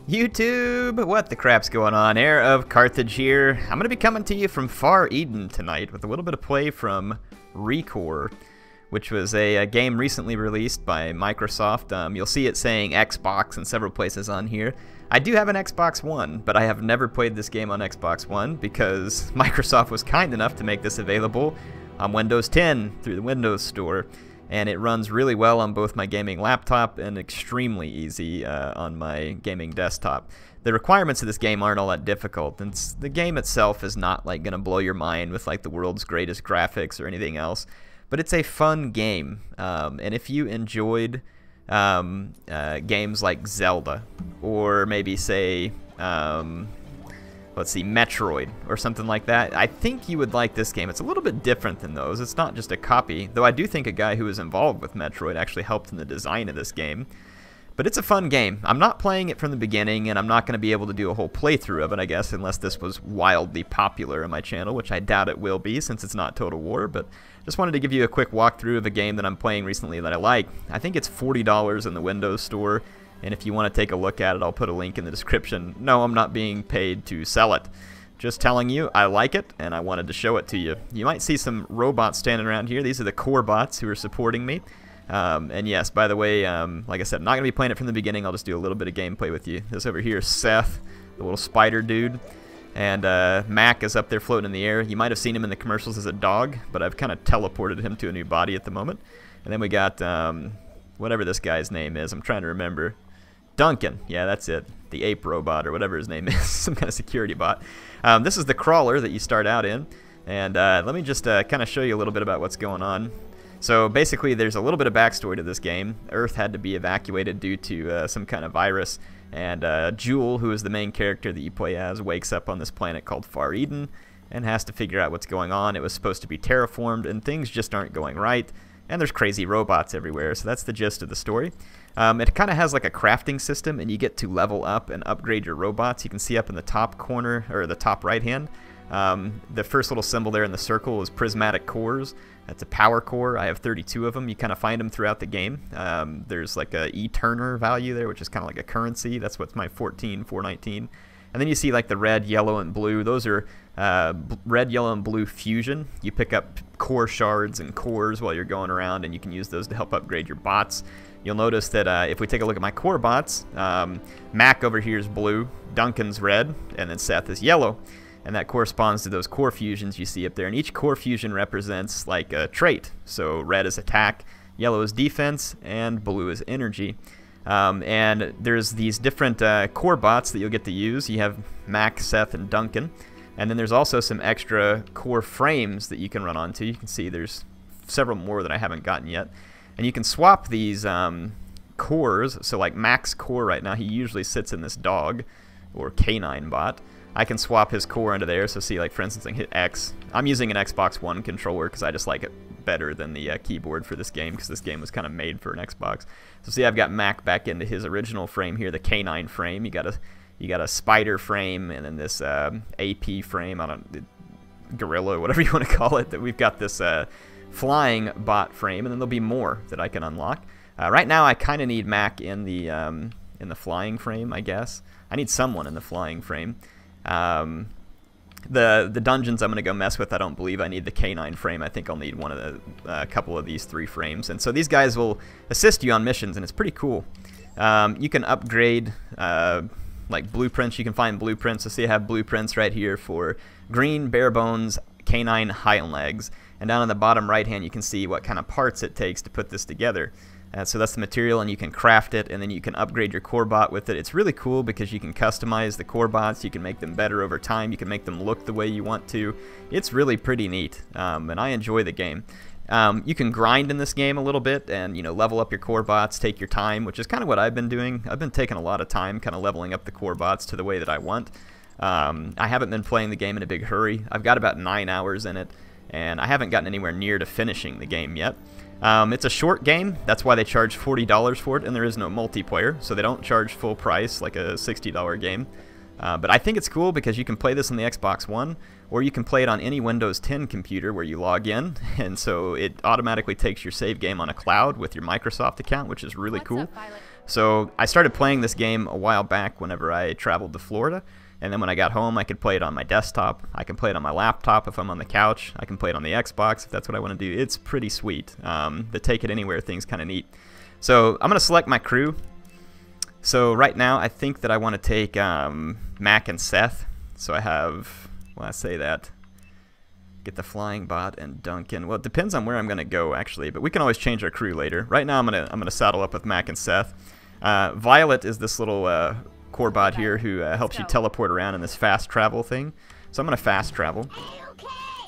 YouTube, what the crap's going on? HeirofCarthage here. I'm going to be coming to you from Far Eden tonight with a little bit of play from Recore, which was a game recently released by Microsoft. You'll see it saying Xbox in several places on here. I do have an Xbox One, but I have never played this game on Xbox One because Microsoft was kind enough to make this available on Windows 10 through the Windows Store. And it runs really well on both my gaming laptop and extremely easy on my gaming desktop. The requirements of this game aren't all that difficult, and the game itself is not like going to blow your mind with like the world's greatest graphics or anything else, but it's a fun game. And if you enjoyed games like Zelda, or maybe say let's see, Metroid or something like that, I think you would like this game. It's a little bit different than those. It's not just a copy, though I do think a guy who was involved with Metroid actually helped in the design of this game. But it's a fun game. I'm not playing it from the beginning, and I'm not going to be able to do a whole playthrough of it, I guess, unless this was wildly popular on my channel, which I doubt it will be since it's not Total War. But just wanted to give you a quick walkthrough of a game that I'm playing recently that I like. I think it's $40 in the Windows Store. And if you want to take a look at it, I'll put a link in the description. No, I'm not being paid to sell it. Just telling you I like it, and I wanted to show it to you. You might see some robots standing around here. These are the Corebots who are supporting me. And yes, by the way, like I said, I'm not going to be playing it from the beginning. I'll just do a little bit of gameplay with you. This over here is Seth, the little spider dude. And Mack is up there floating in the air. You might have seen him in the commercials as a dog, but I've kind of teleported him to a new body at the moment. And then we got whatever this guy's name is. I'm trying to remember. Duncan, yeah, that's it. The ape robot or whatever his name is, some kind of security bot. This is the crawler that you start out in, and let me just kind of show you a little bit about what's going on. So basically, there's a little bit of backstory to this game. Earth had to be evacuated due to some kind of virus, and Joule, who is the main character that you play as, wakes up on this planet called Far Eden and has to figure out what's going on. It was supposed to be terraformed, and things just aren't going right. And there's crazy robots everywhere, so that's the gist of the story. It kind of has like a crafting system, and you get to level up and upgrade your robots. You can see up in the top corner, or the top right hand, the first little symbol there in the circle is prismatic cores. That's a power core. I have 32 of them. You kind of find them throughout the game. There's like a E-turner value there, which is kind of like a currency. That's what's my 14,419. And then you see like the red, yellow, and blue. Those are red, yellow, and blue fusion. You pick up core shards and cores while you're going around, and you can use those to help upgrade your bots. You'll notice that if we take a look at my Corebots, Mack over here is blue, Duncan's red, and then Seth is yellow. And that corresponds to those core fusions you see up there. And each core fusion represents like a trait. So red is attack, yellow is defense, and blue is energy. And there's these different Corebots that you'll get to use. You have Mack, Seth, and Duncan. And then there's also some extra core frames that you can run onto. You can see there's several more that I haven't gotten yet. And you can swap these cores. So like Mack's core right now, he usually sits in this dog or canine bot. I can swap his core into there. So see, like for instance, I can hit X. I'm using an Xbox One controller because I just like it better than the keyboard for this game, because this game was kind of made for an Xbox. So see, I've got Mack back into his original frame here, the canine frame. You got a spider frame, and then this AP frame, gorilla, whatever you want to call it. That we've got this flying bot frame, and then there'll be more that I can unlock. Right now, I kind of need Mack in the flying frame, I guess. I need someone in the flying frame. The dungeons I'm going to go mess with, I don't believe I need the canine frame. I think I'll need one of the couple of these three frames. And so these guys will assist you on missions, and it's pretty cool. You can upgrade like blueprints. You can find blueprints. So see, I have blueprints right here for green, bare bones, canine, hind legs. And down on the bottom right hand, you can see what kind of parts it takes to put this together. So that's the material, and you can craft it, and then you can upgrade your Corebot with it. It's really cool because you can customize the Corebots. You can make them better over time. You can make them look the way you want to. It's really pretty neat, and I enjoy the game. You can grind in this game a little bit and, you know, level up your Corebots, take your time, which is kind of what I've been doing. I've been taking a lot of time kind of leveling up the Corebots to the way that I want. I haven't been playing the game in a big hurry. I've got about 9 hours in it, and I haven't gotten anywhere near to finishing the game yet. It's a short game. That's why they charge $40 for it, and there is no multiplayer, so they don't charge full price like a $60 game. But I think it's cool because you can play this on the Xbox One, or you can play it on any Windows 10 computer where you log in, and so it automatically takes your save game on a cloud with your Microsoft account, which is really cool. So I started playing this game a while back whenever I traveled to Florida, and then when I got home I could play it on my desktop, I can play it on my laptop if I'm on the couch, I can play it on the Xbox if that's what I want to do. It's pretty sweet. The take it anywhere thing's kind of neat. So I'm going to select my crew. So right now I think that I want to take Mack and Seth. So I have, well, I say that, get the flying bot and Duncan. Well, it depends on where I'm going to go actually, but we can always change our crew later. Right now I'm gonna saddle up with Mack and Seth. Violet is this little Corebot here who helps you teleport around in this fast travel thing. So I'm going to fast travel.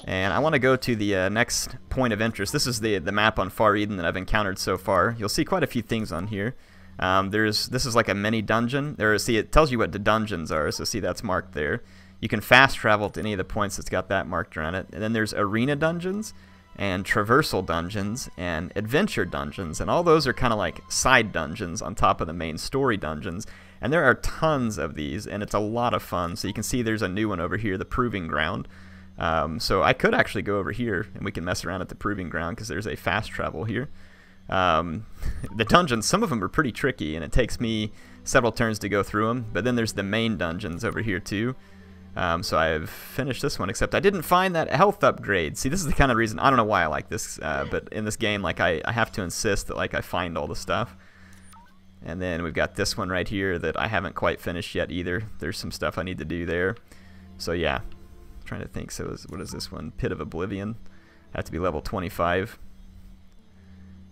And I want to go to the next point of interest. This is the map on Far Eden that I've encountered so far. You'll see quite a few things on here. This is like a mini dungeon. See, it tells you what the dungeons are, so see that's marked there. You can fast travel to any of the points that's got that marked around it. And then there's arena dungeons and traversal dungeons and adventure dungeons, and all those are kind of like side dungeons on top of the main story dungeons. And there are tons of these, and it's a lot of fun. So you can see there's a new one over here, the Proving Ground. So I could actually go over here and we can mess around at the Proving Ground because there's a fast travel here. The dungeons, some of them are pretty tricky, and it takes me several turns to go through them. But then there's the main dungeons over here too. So I've finished this one, except I didn't find that health upgrade. See, this is the kind of reason, I don't know why I like this, but in this game, like I have to insist that like I find all the stuff. And then we've got this one right here that I haven't quite finished yet either. There's some stuff I need to do there. So yeah, I'm trying to think. So what is this one? Pit of Oblivion. I have to be level 25.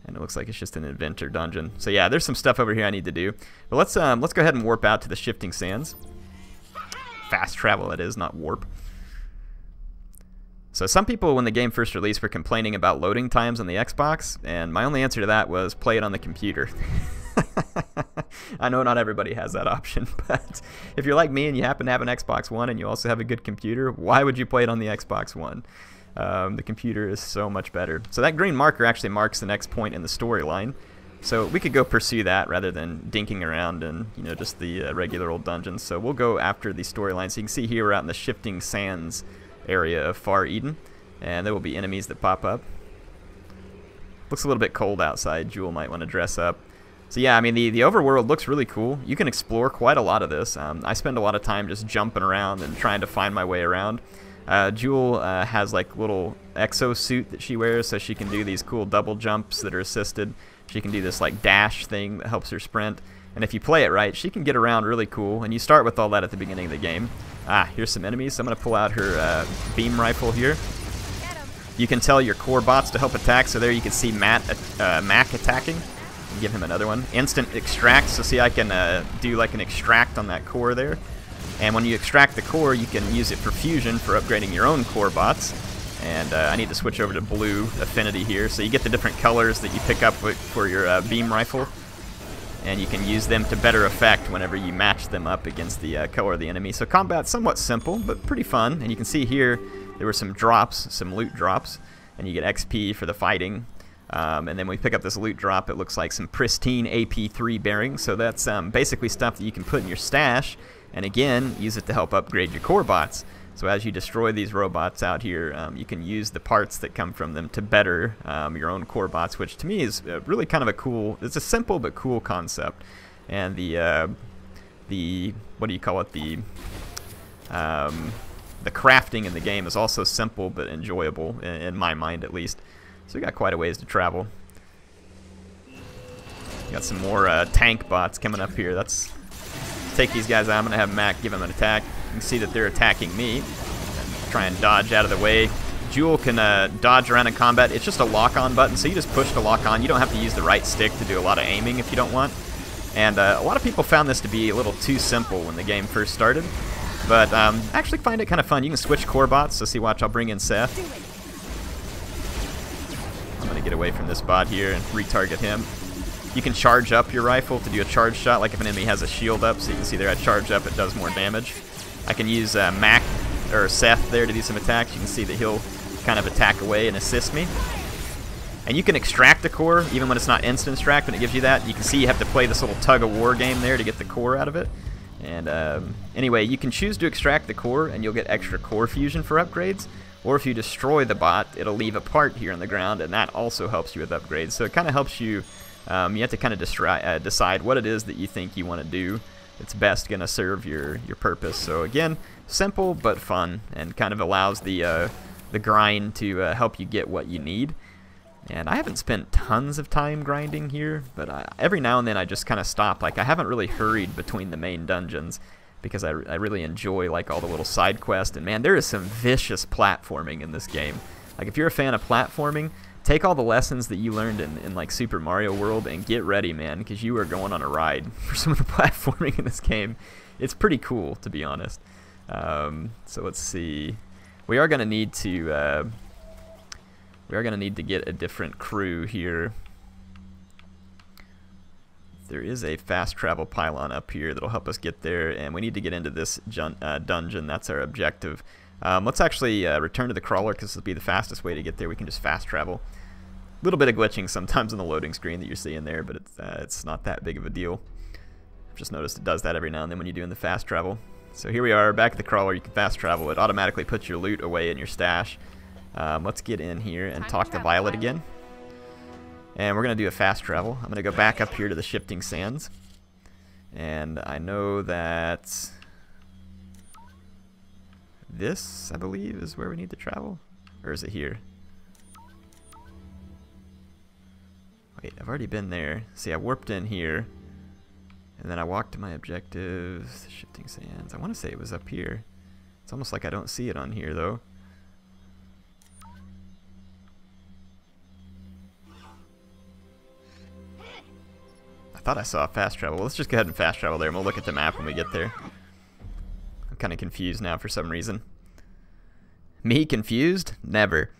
And it looks like it's just an adventure dungeon. So yeah, there's some stuff over here I need to do. But let's go ahead and warp out to the Shifting Sands. Fast travel, it is, not warp. So some people, when the game first released, were complaining about loading times on the Xbox, and my only answer to that was play it on the computer. I know not everybody has that option, but if you're like me and you happen to have an Xbox One and you also have a good computer, why would you play it on the Xbox One? The computer is so much better. So that green marker actually marks the next point in the storyline. So we could go pursue that rather than dinking around in, you know, just the regular old dungeons. So we'll go after the storyline. So you can see here we're out in the Shifting Sands area of Far Eden, and there will be enemies that pop up. Looks a little bit cold outside. Joule might want to dress up. So yeah, I mean, the overworld looks really cool. You can explore quite a lot of this. I spend a lot of time just jumping around and trying to find my way around. Joule has like little exosuit that she wears, so she can do these cool double jumps that are assisted. She can do this like dash thing that helps her sprint. And if you play it right, she can get around really cool. And you start with all that at the beginning of the game. Here's some enemies. So I'm going to pull out her beam rifle here. You can tell your Corebots to help attack. So there you can see Mack attacking. And give him another one. Instant extract. So see, I can do like an extract on that core there. And when you extract the core, you can use it for fusion for upgrading your own Corebots. And I need to switch over to blue affinity here. So you get the different colors that you pick up for your beam rifle. And you can use them to better effect whenever you match them up against the color of the enemy. So combat's somewhat simple, but pretty fun. And you can see here, there were some drops, some loot drops. And you get XP for the fighting. And then when we pick up this loot drop, it looks like some pristine AP3 bearings. So that's basically stuff that you can put in your stash. And again, use it to help upgrade your Corebots. So as you destroy these robots out here, you can use the parts that come from them to better your own Corebots, which to me is really kind of a cool, it's a simple but cool concept. And the what do you call it, the crafting in the game is also simple but enjoyable, in my mind at least. So we got quite a ways to travel. Got some more tank bots coming up here. Let's take these guys out. I'm going to have Mack give them an attack. You can see that they're attacking me. And try and dodge out of the way. Joule can dodge around in combat. It's just a lock-on button, so you just push to lock on. You don't have to use the right stick to do a lot of aiming if you don't want. And a lot of people found this to be a little too simple when the game first started. But I actually find it kind of fun. You can switch Corebots. So see, watch, I'll bring in Seth. I'm going to get away from this bot here and retarget him. You can charge up your rifle to do a charge shot, like if an enemy has a shield up. So you can see there I charge up, it does more damage. I can use Mack or Seth there to do some attacks. You can see that he'll kind of attack away and assist me. And you can extract the core, even when it's not instant extract, when it gives you that. You can see you have to play this little tug-of-war game there to get the core out of it. And anyway, you can choose to extract the core, and you'll get extra core fusion for upgrades. Or if you destroy the bot, it'll leave a part here on the ground, and that also helps you with upgrades. So it kind of helps you You have to kind of decide what it is that you think you want to do. It's best going to serve your purpose. So again, simple but fun, and kind of allows the grind to help you get what you need. And I haven't spent tons of time grinding here, but every now and then I just kind of stop. Like, I haven't really hurried between the main dungeons because I really enjoy like all the little side quests. And man, there is some vicious platforming in this game. Like, if you're a fan of platforming, take all the lessons that you learned in like Super Mario World and get ready, man, because you are going on a ride for some of the platforming in this game. It's pretty cool, to be honest. So let's see. We are going to need to get a different crew here. There is a fast travel pylon up here that'll help us get there, and we need to get into this dungeon. That's our objective. Let's actually return to the crawler, because this will be the fastest way to get there. We can just fast travel. A little bit of glitching sometimes on the loading screen that you're seeing there, but it's not that big of a deal. I've just noticed it does that every now and then when you're doing the fast travel. So here we are, back at the crawler. You can fast travel. It automatically puts your loot away in your stash. Let's get in here and talk to Violet again. And we're going to do a fast travel. I'm going to go back up here to the shifting sands. And I know that this, I believe, is where we need to travel. Or is it here? Wait, I've already been there. See, I warped in here. And then I walked to my objectives. Shifting sands. I want to say it was up here. It's almost like I don't see it on here, though. I thought I saw fast travel. Well, let's just go ahead and fast travel there, and we'll look at the map when we get there. I'm kind of confused now for some reason. Me confused? Never.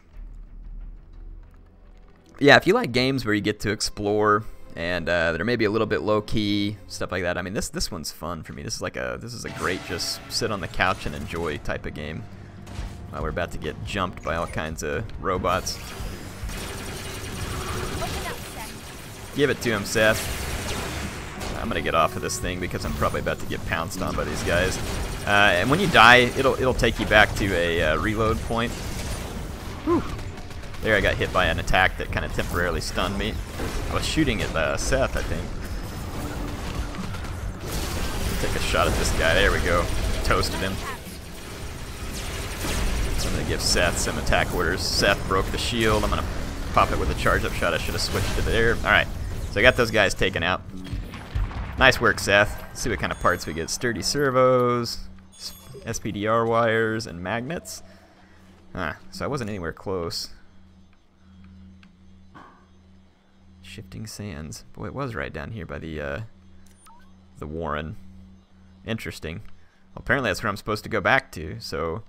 Yeah, if you like games where you get to explore and they're maybe a little bit low-key, stuff like that. I mean, this one's fun for me. This is a great just sit on the couch and enjoy type of game. We're about to get jumped by all kinds of robots. Give it to him, Seth. I'm gonna get off of this thing because I'm probably about to get pounced on by these guys. And when you die, it'll take you back to a reload point. Whew. There, I got hit by an attack that kind of temporarily stunned me. I was shooting at Seth, I think. Take a shot at this guy. There we go. Toasted him. So I'm gonna give Seth some attack orders. Seth broke the shield. I'm gonna pop it with a charge-up shot. I should have switched to there. All right. So I got those guys taken out. Nice work, Seth. Let's see what kind of parts we get. Sturdy servos, SPDR wires, and magnets. So I wasn't anywhere close. Shifting sands. Boy, it was right down here by the Warren. Interesting. Well, apparently that's where I'm supposed to go back to, so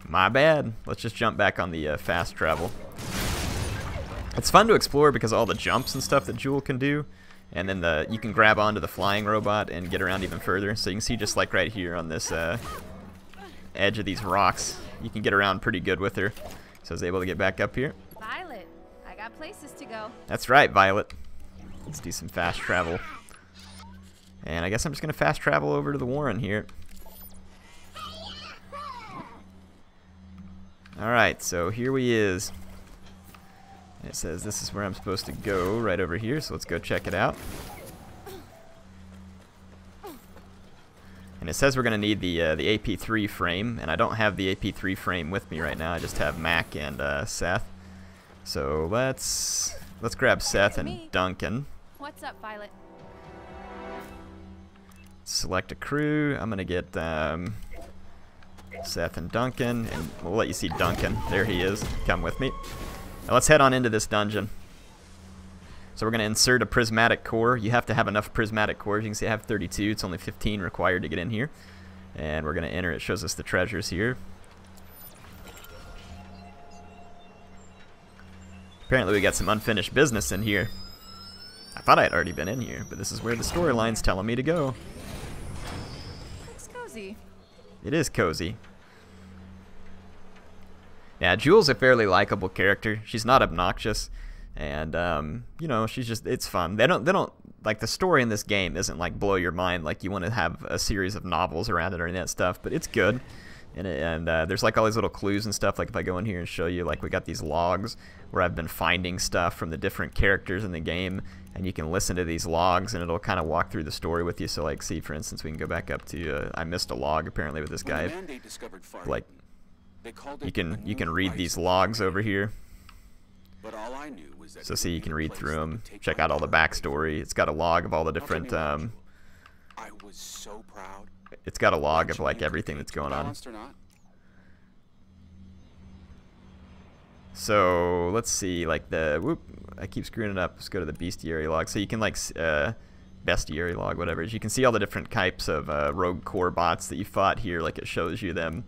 my bad. Let's just jump back on the fast travel. It's fun to explore because of all the jumps and stuff that Joule can do. And then you can grab onto the flying robot and get around even further. So you can see just like right here on this edge of these rocks, you can get around pretty good with her. So I was able to get back up here. Violet, I got places to go. That's right, Violet. Let's do some fast travel. And I guess I'm just going to fast travel over to the Warren here. Alright, so here we is. It says this is where I'm supposed to go, right over here, so let's go check it out. And it says we're going to need the AP3 frame, and I don't have the AP3 frame with me right now. I just have Mack and Seth. So let's grab Seth and Duncan. What's up, Violet? Select a crew. I'm going to get Seth and Duncan, and we'll let you see Duncan. There he is. Come with me. Now let's head on into this dungeon. So we're going to insert a prismatic core. You have to have enough prismatic cores. You can see I have 32. It's only 15 required to get in here. And we're going to enter. It shows us the treasures here. Apparently we got some unfinished business in here. I thought I had already been in here, but this is where the storyline's telling me to go. Looks cozy. It is cozy. Yeah, Joule's a fairly likable character. She's not obnoxious, and you know, she's just, it's fun. They don't like, the story in this game isn't like blow your mind like you want to have a series of novels around it or any of that stuff, but it's good. And there's like all these little clues and stuff. Like if I go in here and show you, like we got these logs where I've been finding stuff from the different characters in the game, and you can listen to these logs and it'll kind of walk through the story with you. So like, see for instance, we can go back up to I missed a log apparently with this guy. Like you can read these logs over here. So see, you can read through them, check out all the backstory. It's got a log of all the different it's got a log of like everything that's going on. So let's see, like I keep screwing it up. Let's go to the bestiary log. So you can like bestiary log, whatever it is. You can see all the different types of rogue Corebots that you fought here. Like it shows you them,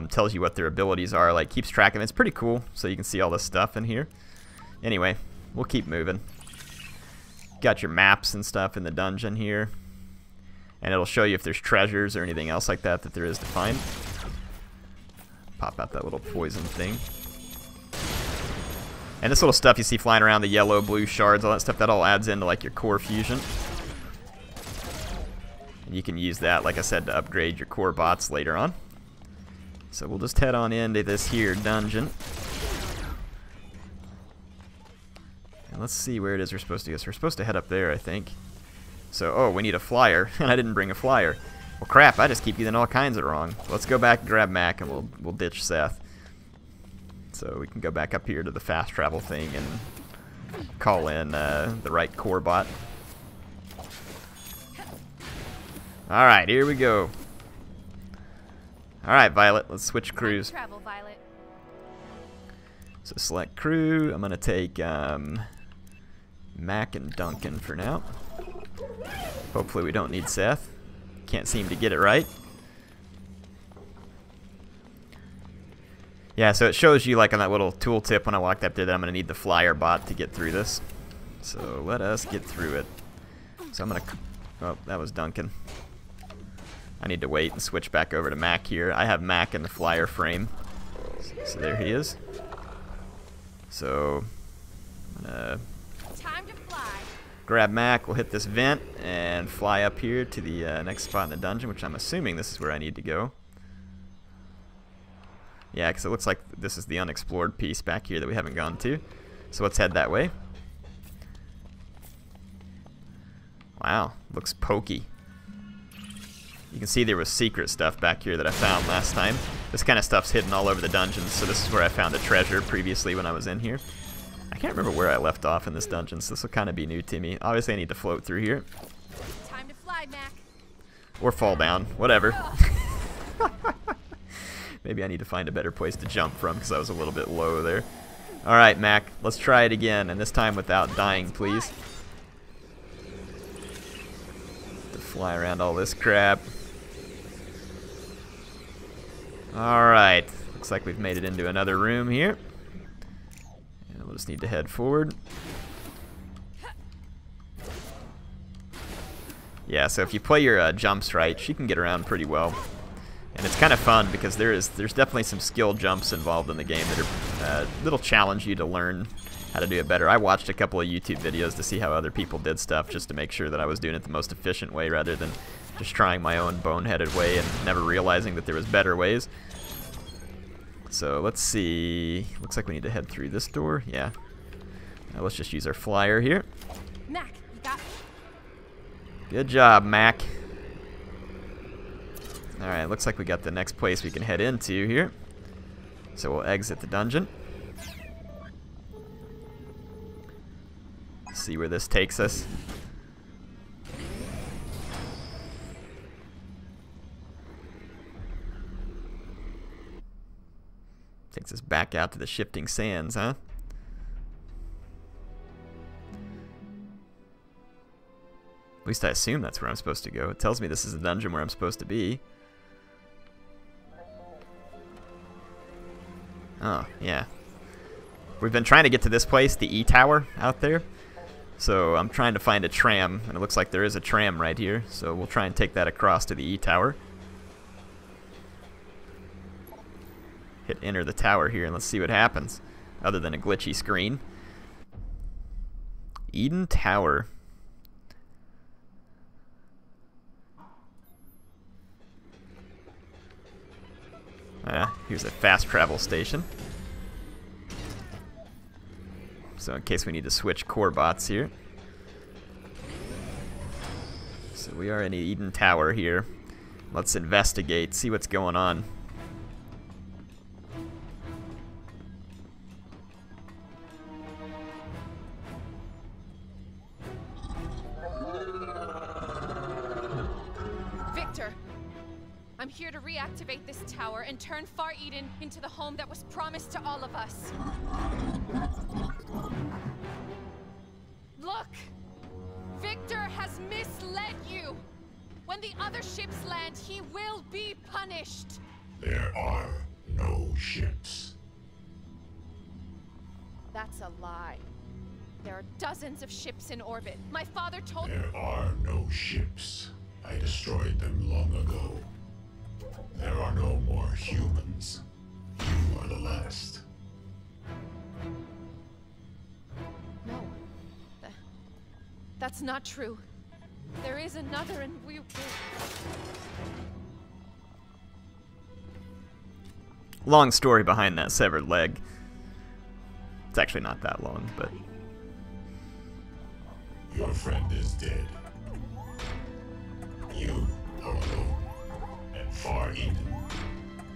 tells you what their abilities are, like keeps track of it. It's pretty cool. So you can see all this stuff in here. Anyway, we'll keep moving. Got your maps and stuff in the dungeon here. And it'll show you if there's treasures or anything else like that there is to find. Pop out that little poison thing. And this little stuff you see flying around, the yellow, blue shards, all that stuff, that all adds into like your core fusion. And you can use that, like I said, to upgrade your Corebots later on. So we'll just head on into this here dungeon. And let's see where it is we're supposed to go. So we're supposed to head up there, I think. So, oh, we need a flyer, and I didn't bring a flyer. Well, crap, I just keep getting all kinds of wrong. Let's go back and grab Mack, and we'll ditch Seth. So we can go back up here to the fast travel thing and call in the right Corebot. All right, here we go. All right, Violet, let's switch crews. Travel, Violet. So select crew. I'm gonna take Mack and Duncan for now. Hopefully we don't need Seth. Can't seem to get it right. Yeah, so it shows you like on that little tooltip when I walked up there that I'm going to need the flyer bot to get through this. So let us get through it. So I'm going to... Oh, that was Duncan. I need to wait and switch back over to Mack here. I have Mack in the flyer frame. So there he is. So I'm going to... Time to fly. Grab Mack, we'll hit this vent and fly up here to the next spot in the dungeon, which I'm assuming this is where I need to go. Yeah, because it looks like this is the unexplored piece back here that we haven't gone to. So let's head that way. Wow, looks pokey. You can see there was secret stuff back here that I found last time. This kind of stuff's hidden all over the dungeons, so this is where I found the treasure previously when I was in here. I can't remember where I left off in this dungeon, so this will kind of be new to me. Obviously, I need to float through here. Time to fly, Mack. Or fall down, whatever. Maybe I need to find a better place to jump from because I was a little bit low there. Alright, Mack, let's try it again, and this time without dying, please. To fly around all this crap. Alright, looks like we've made it into another room here. And we'll just need to head forward. Yeah, so if you play your jumps right, she can get around pretty well. And it's kind of fun because there's definitely some skill jumps involved in the game that are that'll challenge you to learn how to do it better. I watched a couple of YouTube videos to see how other people did stuff just to make sure that I was doing it the most efficient way rather than just trying my own boneheaded way and never realizing that there was better ways. So let's see. Looks like we need to head through this door. Yeah. Now let's just use our flyer here. Mack, you got it. Good job, Mack. Alright, looks like we got the next place we can head into here. So we'll exit the dungeon. See where this takes us. Takes us back out to the shifting sands, huh? At least I assume that's where I'm supposed to go. It tells me this is the dungeon where I'm supposed to be. Oh, yeah. We've been trying to get to this place, the E-Tower out there. So I'm trying to find a tram, and it looks like there is a tram right here. So we'll try and take that across to the E-Tower. Hit enter the tower here, and let's see what happens. Other than a glitchy screen. Eden Tower. Here's a fast travel station. So in case we need to switch Corebots here. So we are in the Eden Tower here. Let's investigate, see what's going on. Victor, I'm here to reactivate this tower and turn Far Eden into the home that was promised to all of us. Look! Victor has misled you! When the other ships land, he will be punished! There are no ships. That's a lie. There are dozens of ships in orbit. My father told me. There are no ships. I destroyed them long ago. There are no more humans. You are the last. No. That's not true. There is another and we will. Long story behind that severed leg. It's actually not that long, but... Your friend is dead. You are alone. And Far Eden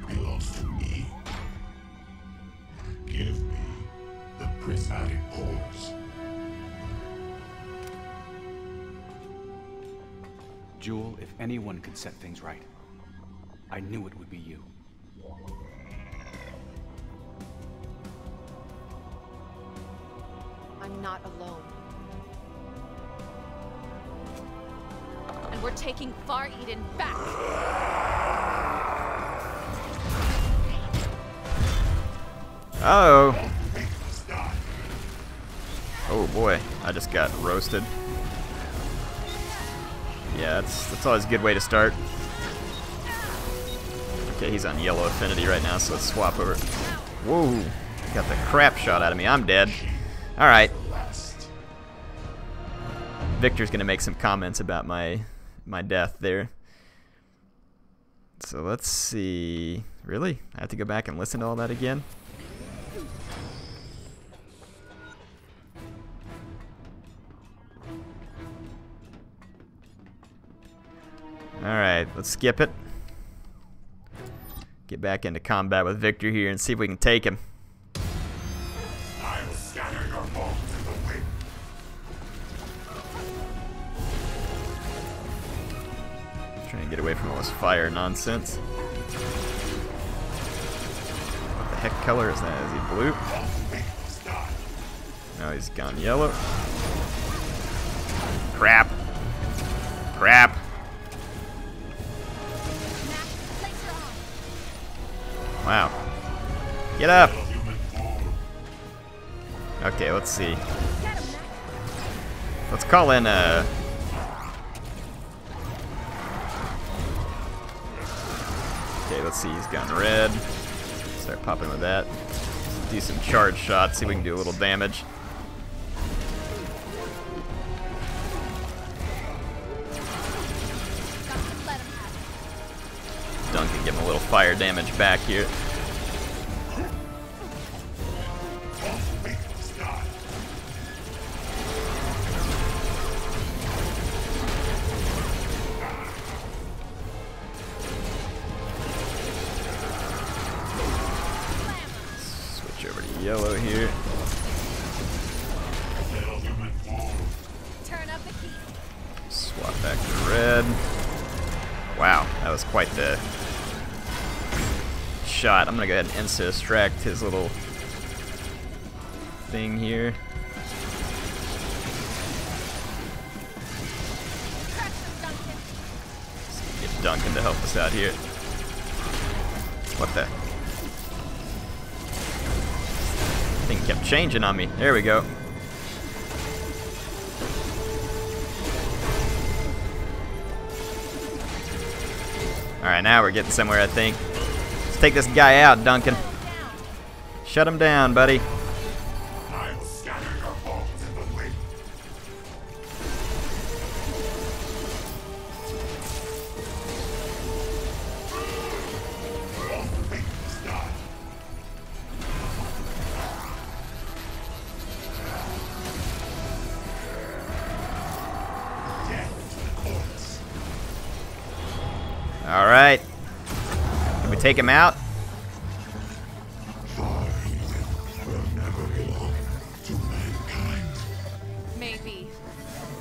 belongs to me. Give me the prismatic cores. Joule, if anyone could set things right, I knew it would be you. I'm not alone. And we're taking Far Eden back. Uh-oh. Oh boy, I just got roasted. Yeah, that's always a good way to start. Okay, he's on yellow affinity right now, so let's swap over. Whoa, got the crap shot out of me. I'm dead. Alright. Victor's gonna make some comments about my death there. So let's see. Really? I have to go back and listen to all that again? Alright, let's skip it. Get back into combat with Victor here and see if we can take him. I will scatter your bones in the wind. Trying to get away from all this fire nonsense. What the heck color is that? Is he blue? No, he's gone yellow. Crap. Crap. Wow. Get up! Okay, let's see. Let's call in Okay, let's see, he's gone red. Start popping with that. Do some charge shots, see if we can do a little damage. Duncan give him a little fire damage back here. Switch over to yellow here. Turn up the heat. Swap back to red. Wow, that was quite the shot. I'm gonna go ahead and insta-distract his little thing here. Let's get Duncan to help us out here. What the? Thing kept changing on me. There we go. Alright, now we're getting somewhere, I think. Let's take this guy out, Duncan. Shut him down, buddy. I will scatter your bones in the wind. Alright. Can we take him out? Maybe.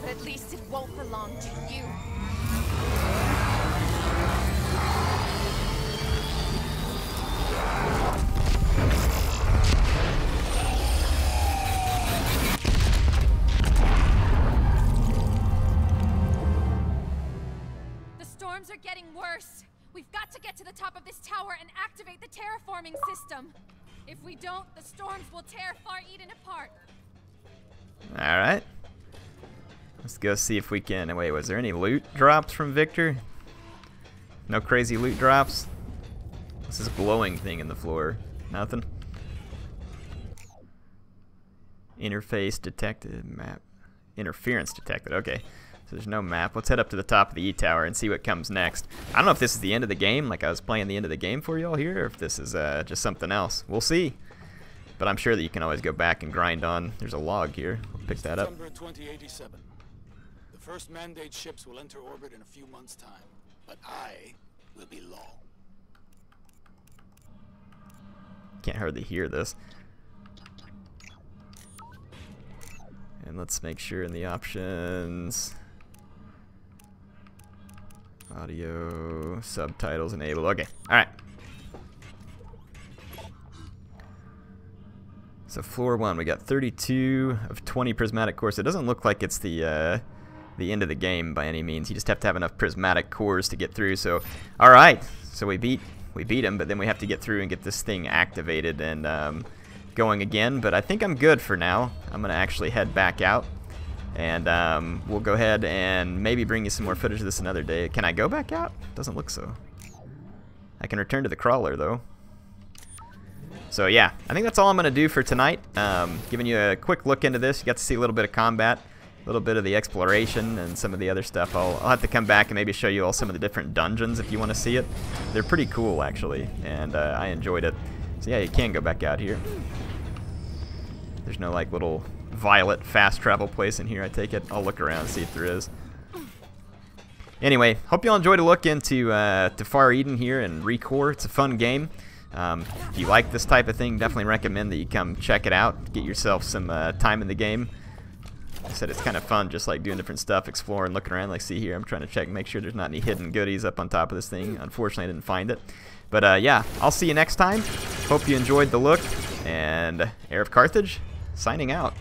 But at least it won't belong to you. The storms are getting worse. We've got to get to the top of this tower and activate the terraforming system. If we don't, the storms will tear Far Eden apart. Alright. Let's go see if we can... Wait, was there any loot drops from Victor? No crazy loot drops? What's this glowing thing in the floor? Nothing? Interface detected. Map. Interference detected. Okay. So there's no map. Let's head up to the top of the E-Tower and see what comes next. I don't know if this is the end of the game, like I was playing the end of the game for y'all here, or if this is just something else. We'll see. But I'm sure that you can always go back and grind on. There's a log here. We'll pick that up. September 2087. The first mandate ships will enter orbit in a few months' time, but I will be law. Can't hardly hear this. And let's make sure in the options. Audio, subtitles enabled. Okay, alright. So floor 1, we got 32 of 20 prismatic cores. It doesn't look like it's the end of the game by any means. You just have to have enough prismatic cores to get through. So, alright. So we beat him, but then we have to get through and get this thing activated and going again. But I think I'm good for now. I'm going to actually head back out. And we'll go ahead and maybe bring you some more footage of this another day. Can I go back out? Doesn't look so. I can return to the crawler, though. So yeah, I think that's all I'm going to do for tonight. Giving you a quick look into this. You got to see a little bit of combat, a little bit of the exploration, and some of the other stuff. I'll have to come back and maybe show you all some of the different dungeons if you want to see it. They're pretty cool, actually, and I enjoyed it. So yeah, you can go back out here. There's no like little violet fast travel place in here, I take it. I'll look around and see if there is. Anyway, hope you all enjoyed a look into to Far Eden here and Recore. It's a fun game. If you like this type of thing, definitely recommend that you come check it out. Get yourself some time in the game. Like I said, it's kind of fun, just like doing different stuff, exploring, looking around. Like, see here, I'm trying to check, make sure there's not any hidden goodies up on top of this thing. Unfortunately, I didn't find it. But yeah, I'll see you next time. Hope you enjoyed the look. And HeirofCarthage, signing out.